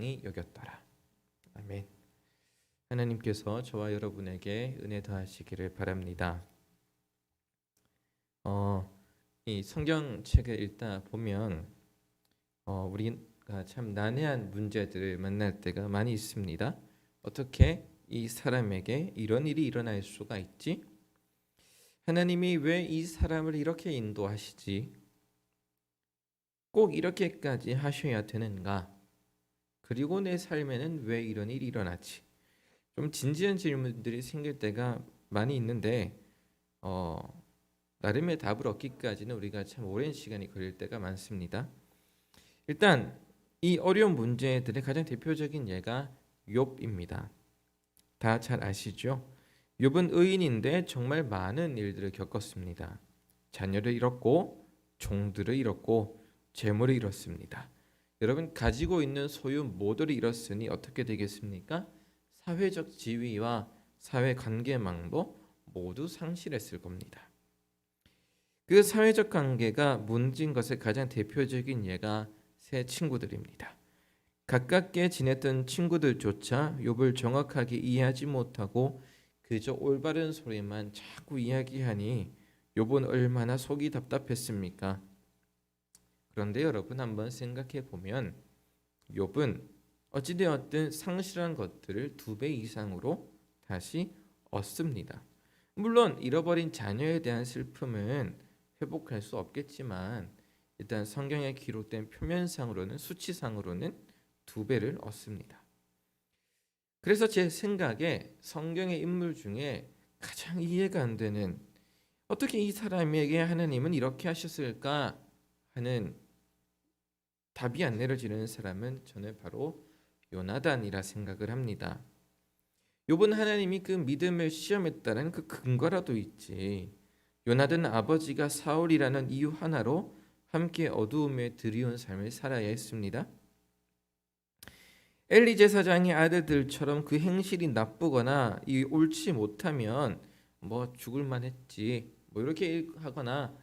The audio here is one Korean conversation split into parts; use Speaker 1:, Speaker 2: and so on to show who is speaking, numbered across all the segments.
Speaker 1: 이 여겼더라. 아멘. 하나님께서 저와 여러분에게 은혜 더하시기를 바랍니다. 이 성경책을 읽다 보면 우리가 참 난해한 문제들을 만날 때가 많이 있습니다. 어떻게 이 사람에게 이런 일이 일어날 수가 있지? 하나님이 왜 이 사람을 이렇게 인도하시지? 꼭 이렇게까지 하셔야 되는가? 그리고 내 삶에는 왜 이런 일이 일어나지? 좀 진지한 질문들이 생길 때가 많이 있는데 나름의 답을 얻기까지는 우리가 참 오랜 시간이 걸릴 때가 많습니다. 일단 이 어려운 문제들의 가장 대표적인 예가 욥입니다. 다 잘 아시죠? 욥은 의인인데 정말 많은 일들을 겪었습니다. 자녀를 잃었고 종들을 잃었고 재물을 잃었습니다. 여러분 가지고 있는 소유 모두를 잃었으니 어떻게 되겠습니까? 사회적 지위와 사회 관계망도 모두 상실했을 겁니다. 그 사회적 관계가 무너진 것의 가장 대표적인 예가 세 친구들입니다. 가깝게 지냈던 친구들조차 욥을 정확하게 이해하지 못하고 그저 올바른 소리만 자꾸 이야기하니 욥은 얼마나 속이 답답했습니까? 그런데 여러분 한번 생각해 보면 욥은 어찌되었든 상실한 것들을 2배 이상으로 다시 얻습니다. 물론 잃어버린 자녀에 대한 슬픔은 회복할 수 없겠지만 일단 성경에 기록된 표면상으로는 수치상으로는 2배를 얻습니다. 그래서 제 생각에 성경의 인물 중에 가장 이해가 안 되는 어떻게 이 사람에게 하나님은 이렇게 하셨을까 하는 답이 안 내려지는 사람은 저는 바로 요나단이라 생각을 합니다. 욥은 하나님이 그 믿음을 시험했다는 그 근거라도 있지. 요나단 아버지가 사울이라는 이유 하나로 함께 어두움에 들이온 삶을 살아야 했습니다. 엘리 제사장의 아들들처럼 그 행실이 나쁘거나 옳지 못하면 죽을 만했지 이렇게 하거나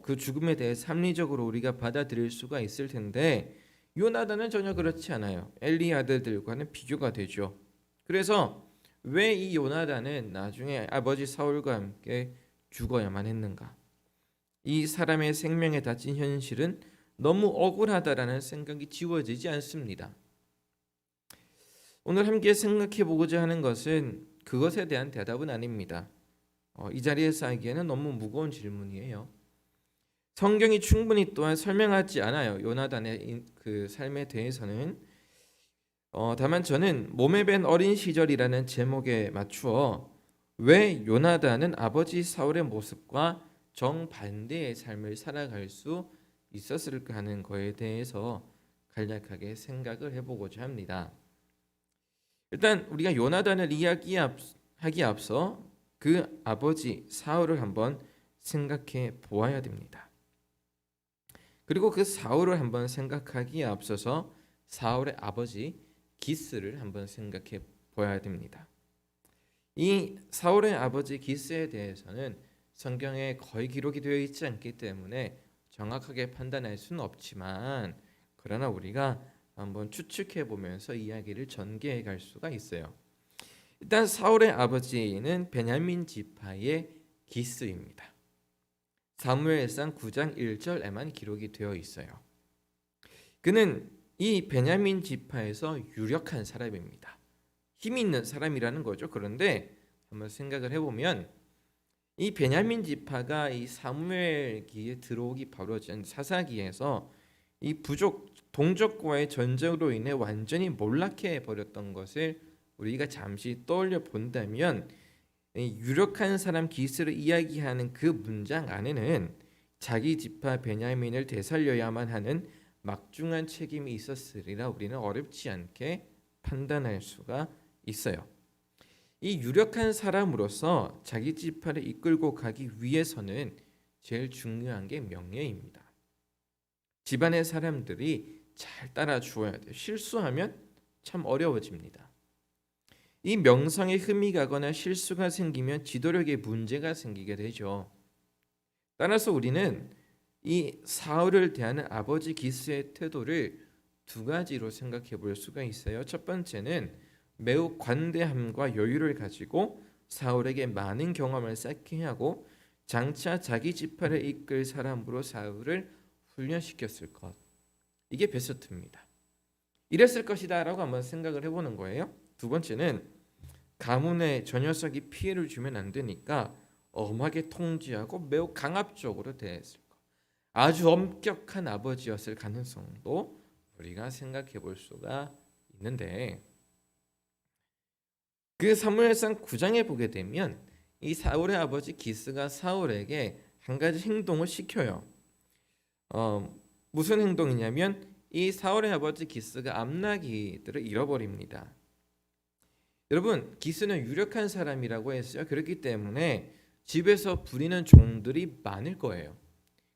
Speaker 1: 그 죽음에 대해 합리적으로 우리가 받아들일 수가 있을 텐데 요나단은 전혀 그렇지 않아요. 엘리 아들들과는 비교가 되죠. 그래서 왜 이 요나단은 나중에 아버지 사울과 함께 죽어야만 했는가? 이 사람의 생명에 닥친 현실은 너무 억울하다라는 생각이 지워지지 않습니다. 오늘 함께 생각해 보고자 하는 것은 그것에 대한 대답은 아닙니다. 이 자리에서 하기에는 너무 무거운 질문이에요. 성경이 충분히 또한 설명하지 않아요. 요나단의 그 삶에 대해서는. 다만 저는 몸에 밴 어린 시절이라는 제목에 맞추어 왜 요나단은 아버지 사울의 모습과 정반대의 삶을 살아갈 수 있었을까 하는 거에 대해서 간략하게 생각을 해보고자 합니다. 일단 우리가 요나단을 이야기하기 앞서 그 아버지 사울을 한번 생각해 보아야 됩니다. 그리고 그 사울을 한번 생각하기에 앞서서 사울의 아버지 기스를 한번 생각해 보아야 됩니다. 이 사울의 아버지 기스에 대해서는 성경에 거의 기록이 되어 있지 않기 때문에 정확하게 판단할 수는 없지만 그러나 우리가 한번 추측해 보면서 이야기를 전개해 갈 수가 있어요. 일단 사울의 아버지는 베냐민 지파의 기스입니다. 사무엘상 9장 1절에만 기록이 되어 있어요. 그는 이 베냐민 지파에서 유력한 사람입니다. 힘이 있는 사람이라는 거죠. 그런데 한번 생각을 해보면 이 베냐민 지파가 이 사무엘기에 들어오기 바로 전 사사기에서 이 부족 동족과의 전쟁으로 인해 완전히 몰락해 버렸던 것을 우리가 잠시 떠올려 본다면 유력한 사람 기스를 이야기하는 그 문장 안에는 자기 지파 베냐민을 되살려야만 하는 막중한 책임이 있었으리라 우리는 어렵지 않게 판단할 수가 있어요. 이 유력한 사람으로서 자기 지파를 이끌고 가기 위해서는 제일 중요한 게 명예입니다. 집안의 사람들이 잘 따라 주어야 돼요. 실수하면 참 어려워집니다. 이 명성에 흠이 가거나 실수가 생기면 지도력에 문제가 생기게 되죠. 따라서 우리는 이 사울을 대하는 아버지 기스의 태도를 두 가지로 생각해 볼 수가 있어요. 첫 번째는 매우 관대함과 여유를 가지고 사울에게 많은 경험을 쌓게 하고 장차 자기 지파를 이끌 사람으로 사울을 훈련시켰을 것. 이게 베스트입니다. 이랬을 것이다라고 한번 생각을 해보는 거예요. 두 번째는 가문에 저 녀석이 피해를 주면 안 되니까 엄하게 통제하고 매우 강압적으로 대했을 것. 아주 엄격한 아버지였을 가능성도 우리가 생각해 볼 수가 있는데, 그 사무엘상 9장에 보게 되면 이 사울의 아버지 기스가 사울에게 한 가지 행동을 시켜요. 무슨 행동이냐면 이 사울의 아버지 기스가 암나기들을 잃어버립니다. 여러분, 기스는 유력한 사람이라고 했어요. 그렇기 때문에 집에서 부리는 종들이 많을 거예요.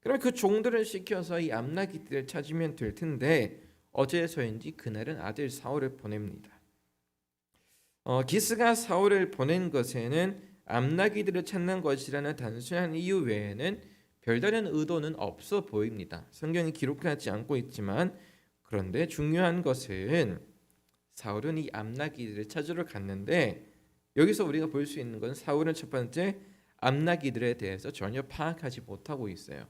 Speaker 1: 그러면 그 종들을 시켜서 이 암나기들을 찾으면 될 텐데 어째서인지 그날은 아들 사울을 보냅니다. 기스가 사울을 보낸 것에는 암나기들을 찾는 것이라는 단순한 이유 외에는 별다른 의도는 없어 보입니다. 성경이 기록하지 않고 있지만, 그런데 중요한 것은 사울은 이 암나기들을 찾으러 갔는데 여기서 우리가 볼 수 있는 건 사울은 첫 번째 암나기들에 대해서 전혀 파악하지 못하고 있어요.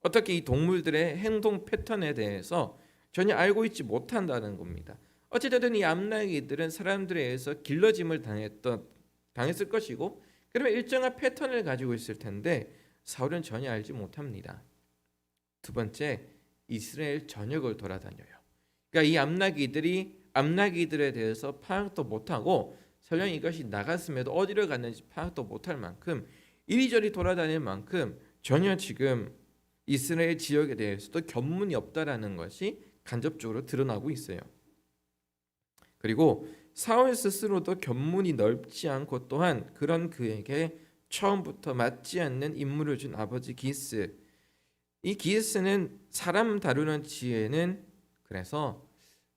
Speaker 1: 어떻게 이 동물들의 행동 패턴에 대해서 전혀 알고 있지 못한다는 겁니다. 어찌됐든 이 암나기들은 사람들에 의해서 길러짐을 당했을 것이고, 그러면 일정한 패턴을 가지고 있을 텐데 사울은 전혀 알지 못합니다. 두 번째, 이스라엘 전역을 돌아다녀요. 그러니까 이 암나기들에 대해서 파악도 못하고, 설령 이것이 나갔음에도 어디로 갔는지 파악도 못할 만큼 이리저리 돌아다닐 만큼 전혀 지금 이스라엘 지역에 대해서도 견문이 없다라는 것이 간접적으로 드러나고 있어요. 그리고 사울 스스로도 견문이 넓지 않고 또한 그런 그에게 처음부터 맞지 않는 임무를 준 아버지 기스. 이 기스는 사람 다루는 지혜는 그래서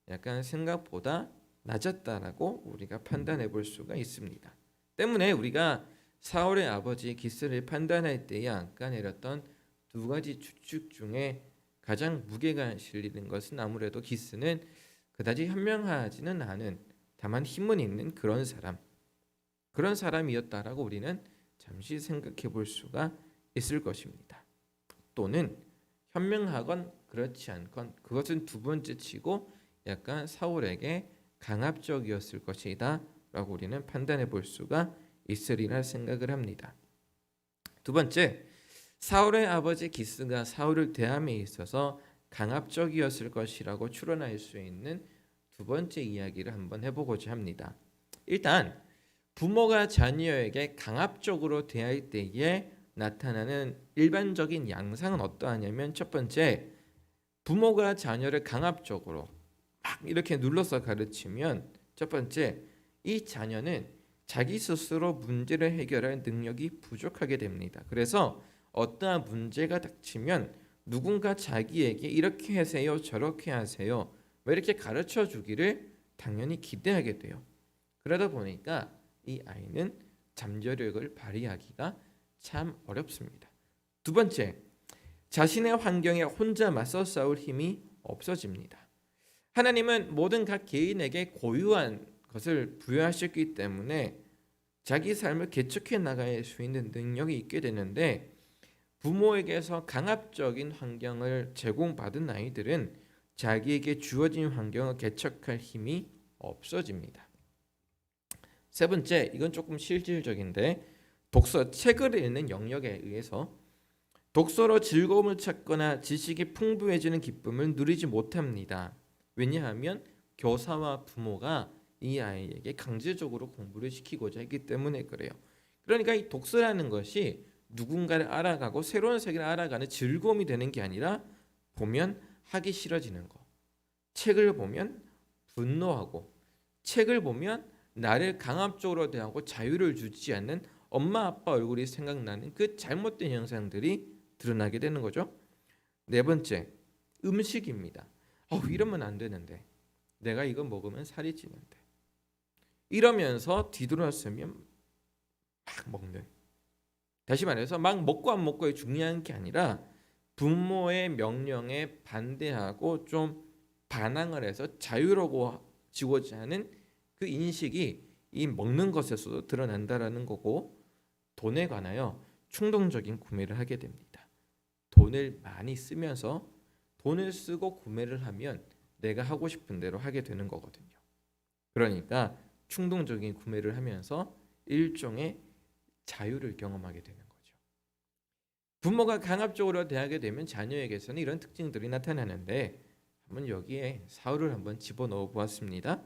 Speaker 1: 약간 생각보다 낮았다라고 우리가 판단해 볼 수가 있습니다. 때문에 우리가 사울의 아버지 기스를 판단할 때에 아까 내렸던 두 가지 추측 중에 가장 무게가 실리는 것은 아무래도 기스는 그다지 현명하지는 않은, 다만 힘은 있는 그런 사람이었다라고 우리는 잠시 생각해 볼 수가 있을 것입니다. 또는 현명하건 그렇지 않건 그것은 두 번째 치고 약간 사울에게 강압적이었을 것이다 라고 우리는 판단해 볼 수가 있으리라 생각을 합니다. 두 번째, 사울의 아버지 기스가 사울을 대함에 있어서 강압적이었을 것이라고 추론할 수 있는 두 번째 이야기를 한번 해보고자 합니다. 일단 부모가 자녀에게 강압적으로 대할 때에 나타나는 일반적인 양상은 어떠하냐면, 첫 번째, 부모가 자녀를 강압적으로 막 이렇게 눌러서 가르치면 첫 번째, 이 자녀는 자기 스스로 문제를 해결할 능력이 부족하게 됩니다. 그래서 어떠한 문제가 닥치면 누군가 자기에게 이렇게 하세요, 저렇게 하세요, 뭐 이렇게 가르쳐 주기를 당연히 기대하게 돼요. 그러다 보니까 이 아이는 잠재력을 발휘하기가 참 어렵습니다. 두 번째, 자신의 환경에 혼자 맞서 싸울 힘이 없어집니다. 하나님은 모든 각 개인에게 고유한 것을 부여하셨기 때문에 자기 삶을 개척해 나갈 수 있는 능력이 있게 되는데, 부모에게서 강압적인 환경을 제공받은 아이들은 자기에게 주어진 환경을 개척할 힘이 없어집니다. 세 번째, 이건 조금 실질적인데, 독서, 책을 읽는 영역에 의해서 독서로 즐거움을 찾거나 지식이 풍부해지는 기쁨을 누리지 못합니다. 왜냐하면 교사와 부모가 이 아이에게 강제적으로 공부를 시키고자 했기 때문에 그래요. 그러니까 이 독서라는 것이 누군가를 알아가고 새로운 세계를 알아가는 즐거움이 되는 게 아니라 보면 하기 싫어지는 거, 책을 보면 분노하고, 책을 보면 나를 강압적으로 대하고 자유를 주지 않는 엄마 아빠 얼굴이 생각나는 그 잘못된 현상들이 드러나게 되는 거죠. 네 번째, 음식입니다. 이러면 안 되는데, 내가 이거 먹으면 살이 찌는데, 이러면서 뒤돌아서면 막 먹는, 다시 말해서 막 먹고 안 먹고에 중요한 게 아니라 부모의 명령에 반대하고 좀 반항을 해서 자유로워지고자 하는 그 인식이 이 먹는 것에서도 드러난다라는 거고, 돈에 관하여 충동적인 구매를 하게 됩니다. 돈을 많이 쓰면서 돈을 쓰고 구매를 하면 내가 하고 싶은 대로 하게 되는 거거든요. 그러니까 충동적인 구매를 하면서 일종의 자유를 경험하게 되는 거죠. 부모가 강압적으로 대하게 되면 자녀에게서는 이런 특징들이 나타나는데, 한번 여기에 사울을 한번 집어넣어 보았습니다.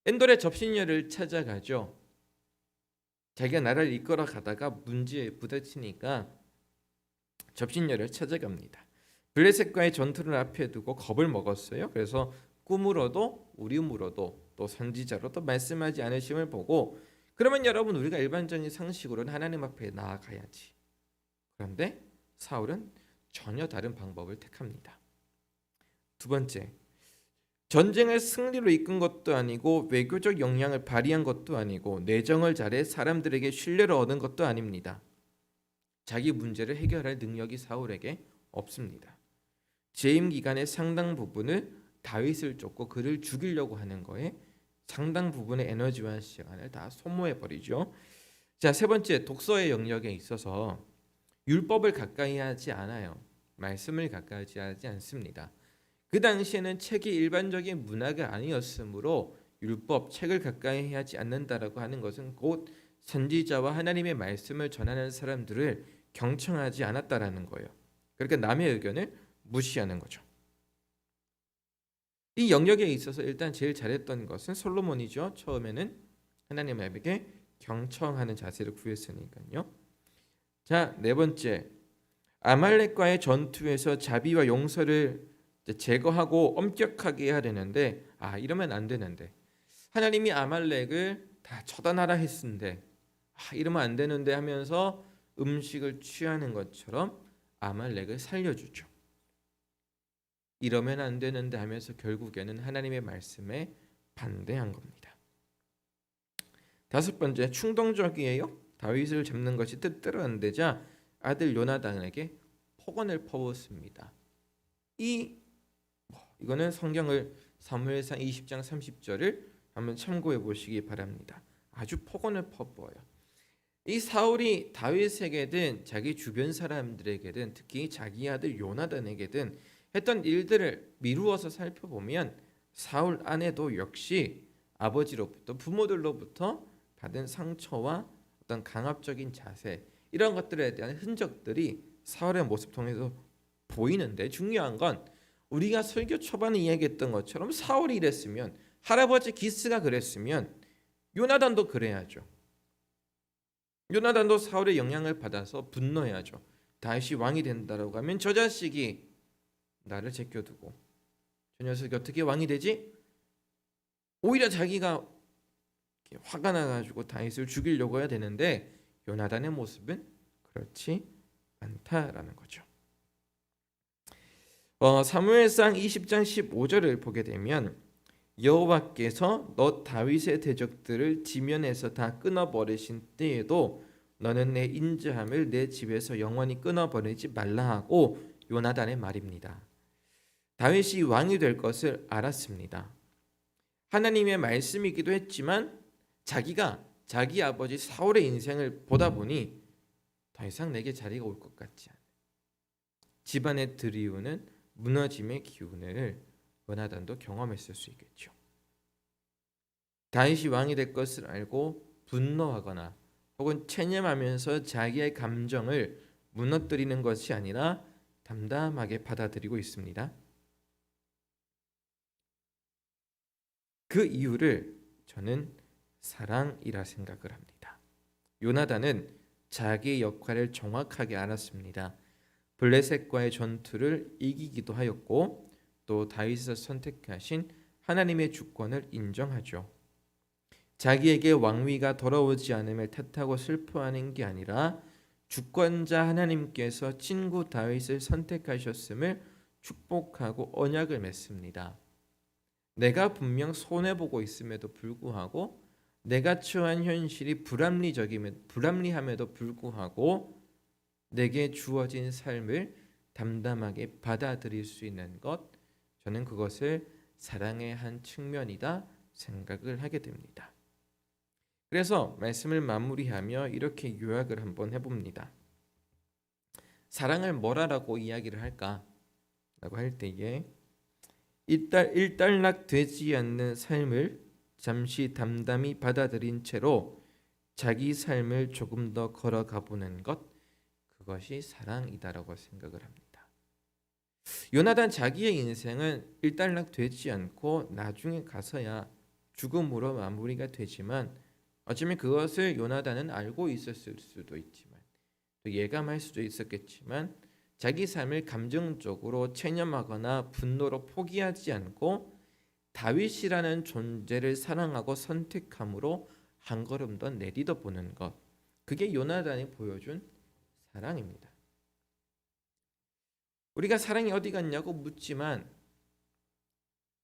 Speaker 1: 엔돌의 접신녀를 찾아가죠. 자기가 나라를 이끌어 가다가 문제에 부딪히니까 접신녀를 찾아갑니다. 블레셋과의 전투를 앞에 두고 겁을 먹었어요. 그래서 꿈으로도 우림으로도 또 선지자로도 말씀하지 않으심을 보고, 그러면 여러분 우리가 일반적인 상식으로는 하나님 앞에 나아가야지. 그런데 사울은 전혀 다른 방법을 택합니다. 두 번째, 전쟁을 승리로 이끈 것도 아니고 외교적 역량을 발휘한 것도 아니고 내정을 잘해 사람들에게 신뢰를 얻은 것도 아닙니다. 자기 문제를 해결할 능력이 사울에게 없습니다. 재임 기간의 상당 부분을 다윗을 쫓고 그를 죽이려고 하는 거에 상당 부분의 에너지와 시간을 다 소모해 버리죠. 자, 세 번째, 독서의 영역에 있어서 율법을 가까이 하지 않아요. 말씀을 가까이 하지 않습니다. 그 당시에는 책이 일반적인 문화가 아니었으므로 율법, 책을 가까이 하지 않는다라고 하는 것은 곧 선지자와 하나님의 말씀을 전하는 사람들을 경청하지 않았다라는 거예요. 그러니까 남의 의견을 무시하는 거죠. 이 영역에 있어서 일단 제일 잘했던 것은 솔로몬이죠. 처음에는 하나님에게 경청하는 자세를 구했으니까요. 자, 네 번째, 아말렉과의 전투에서 자비와 용서를 제거하고 엄격하게 해야 되는데, 이러면 안 되는데, 하나님이 아말렉을 다 처단하라 했는데 이러면 안 되는데 하면서 음식을 취하는 것처럼 아말렉을 살려주죠. 이러면 안 되는데 하면서 결국에는 하나님의 말씀에 반대한 겁니다. 다섯 번째, 충동적이에요. 다윗을 잡는 것이 뜻대로 안 되자 아들 요나단에게 폭언을 퍼붓습니다. 이거는 성경을 사무엘상 20장 30절을 한번 참고해 보시기 바랍니다. 아주 폭언을 퍼부어요. 이 사울이 다윗에게든 자기 주변 사람들에게든 특히 자기 아들 요나단에게든 했던 일들을 미루어서 살펴보면 사울 안에도 역시 아버지로부터 부모들로부터 받은 상처와 어떤 강압적인 자세, 이런 것들에 대한 흔적들이 사울의 모습 통해서 보이는데, 중요한 건 우리가 설교 초반에 이야기했던 것처럼 사울이 이랬으면, 할아버지 기스가 그랬으면 요나단도 그래야죠. 요나단도 사울의 영향을 받아서 분노해야죠. 다윗이 왕이 된다라고 하면 저 자식이 나를 제껴두고 저 녀석이 어떻게 왕이 되지? 오히려 자기가 화가 나가지고 다윗을 죽이려고 해야 되는데 요나단의 모습은 그렇지 않다라는 거죠. 사무엘상 20장 15절을 보게 되면 여호와께서 너 다윗의 대적들을 지면에서 다 끊어버리신 때에도 너는 내 인자함을 내 집에서 영원히 끊어버리지 말라 하고 요나단의 말입니다. 다윗이 왕이 될 것을 알았습니다. 하나님의 말씀이기도 했지만 자기가 자기 아버지 사울의 인생을 보다 보니 더 이상 내게 자리가 올 것 같지 않아. 집안에 들이우는 무너짐의 기운을 요나단도 경험했을 수 있겠죠. 다윗이 왕이 될 것을 알고 분노하거나 혹은 체념하면서 자기의 감정을 무너뜨리는 것이 아니라 담담하게 받아들이고 있습니다. 그 이유를 저는 사랑이라 생각을 합니다. 요나단은 자기의 역할을 정확하게 알았습니다. 블레셋과의 전투를 이기기도 하였고 또 다윗을 선택하신 하나님의 주권을 인정하죠. 자기에게 왕위가 돌아오지 않음을 탓하고 슬퍼하는 게 아니라 주권자 하나님께서 친구 다윗을 선택하셨음을 축복하고 언약을 맺습니다. 내가 분명 손해보고 있음에도 불구하고 내가 처한 현실이 불합리함에도 불구하고 내게 주어진 삶을 담담하게 받아들일 수 있는 것, 저는 그것을 사랑의 한 측면이다 생각을 하게 됩니다. 그래서 말씀을 마무리하며 이렇게 요약을 한번 해봅니다. 사랑을 뭐라고 이야기를 할까? 라고 할 때에 일단락 되지 않는 삶을 잠시 담담히 받아들인 채로 자기 삶을 조금 더 걸어가 보는 것, 그것이 사랑이다라고 생각을 합니다. 요나단 자기의 인생은 일단락 되지 않고 나중에 가서야 죽음으로 마무리가 되지만 어쩌면 그것을 요나단은 알고 있었을 수도 있지만 또 예감할 수도 있었겠지만 자기 삶을 감정적으로 체념하거나 분노로 포기하지 않고 다윗이라는 존재를 사랑하고 선택함으로 한 걸음 더 내딛어 보는 것, 그게 요나단이 보여준 사랑입니다. 우리가 사랑이 어디 갔냐고 묻지만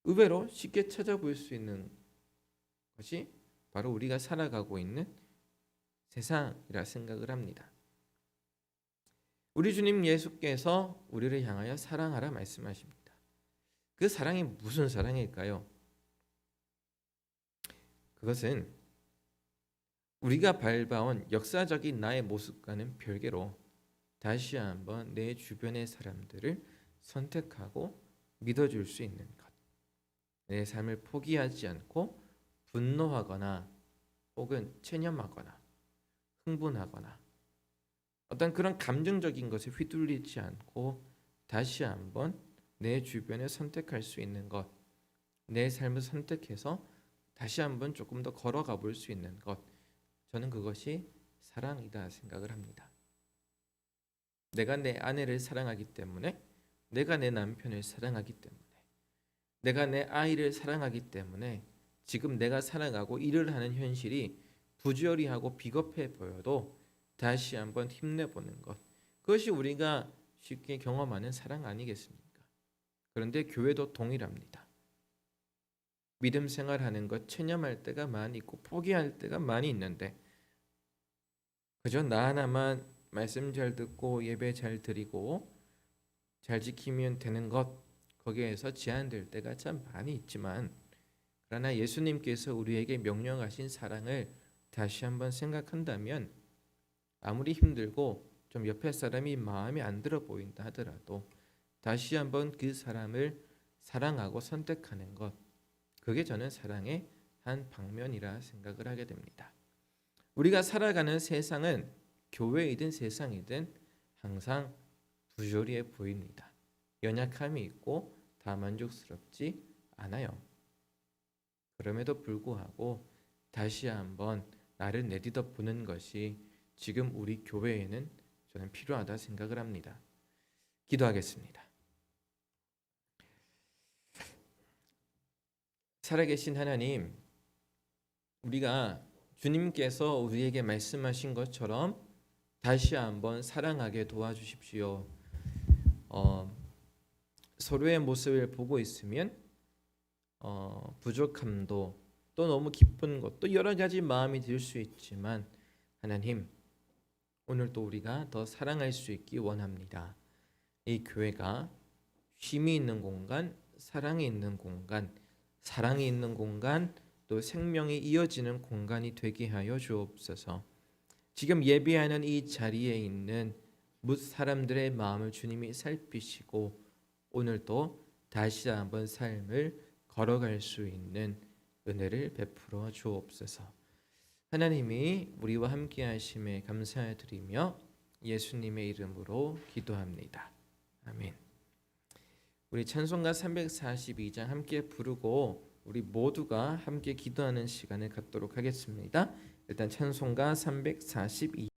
Speaker 1: 의외로 쉽게 찾아볼 수 있는 것이 바로 우리가 살아가고 있는 세상이라 생각을 합니다. 우리 주님 예수께서 우리를 향하여 사랑하라 말씀하십니다. 그 사랑이 무슨 사랑일까요? 그것은 우리가 밟아온 역사적인 나의 모습과는 별개로 다시 한번 내 주변의 사람들을 선택하고 믿어줄 수 있는 것, 내 삶을 포기하지 않고 분노하거나 혹은 체념하거나 흥분하거나 어떤 그런 감정적인 것에 휘둘리지 않고 다시 한번 내 주변을 선택할 수 있는 것, 내 삶을 선택해서 다시 한번 조금 더 걸어가 볼 수 있는 것, 저는 그것이 사랑이다 생각을 합니다. 내가 내 아내를 사랑하기 때문에, 내가 내 남편을 사랑하기 때문에, 내가 내 아이를 사랑하기 때문에 지금 내가 살아가고 일을 하는 현실이 부조리하고 비겁해 보여도 다시 한번 힘내보는 것, 그것이 우리가 쉽게 경험하는 사랑 아니겠습니까? 그런데 교회도 동일합니다. 믿음 생활하는 것 체념할 때가 많이 있고 포기할 때가 많이 있는데 그저 나 하나만 말씀 잘 듣고 예배 잘 드리고 잘 지키면 되는 것, 거기에서 제한될 때가 참 많이 있지만 그러나 예수님께서 우리에게 명령하신 사랑을 다시 한번 생각한다면 아무리 힘들고 좀 옆에 사람이 마음에 안 들어 보인다 하더라도 다시 한번 그 사람을 사랑하고 선택하는 것, 그게 저는 사랑의 한 방면이라 생각을 하게 됩니다. 우리가 살아가는 세상은 교회이든 세상이든 항상 부조리해 보입니다. 연약함이 있고 다 만족스럽지 않아요. 그럼에도 불구하고 다시 한번 나를 내딛어 보는 것이 지금 우리 교회에는 저는 필요하다 생각을 합니다. 기도하겠습니다. 살아계신 하나님, 우리가 주님께서 우리에게 말씀하신 것처럼 다시 한번 사랑하게 도와주십시오. 서로의 모습을 보고 있으면 부족함도 또 너무 기쁜 것도 여러 가지 마음이 들 수 있지만 하나님, 오늘도 우리가 더 사랑할 수 있기 원합니다. 이 교회가 쉼이 있는 공간, 사랑이 있는 공간, 사랑이 있는 공간, 또 생명이 이어지는 공간이 되게 하여 주옵소서. 지금 예배하는 이 자리에 있는 사람들의 마음을 주님이 살피시고 오늘도 다시 한번 삶을 걸어갈 수 있는 은혜를 베풀어 주옵소서. 하나님이 우리와 함께 하심에 감사드리며 예수님의 이름으로 기도합니다. 아멘. 우리 찬송가 342장 함께 부르고 우리 모두가 함께 기도하는 시간을 갖도록 하겠습니다. 일단 찬송가 342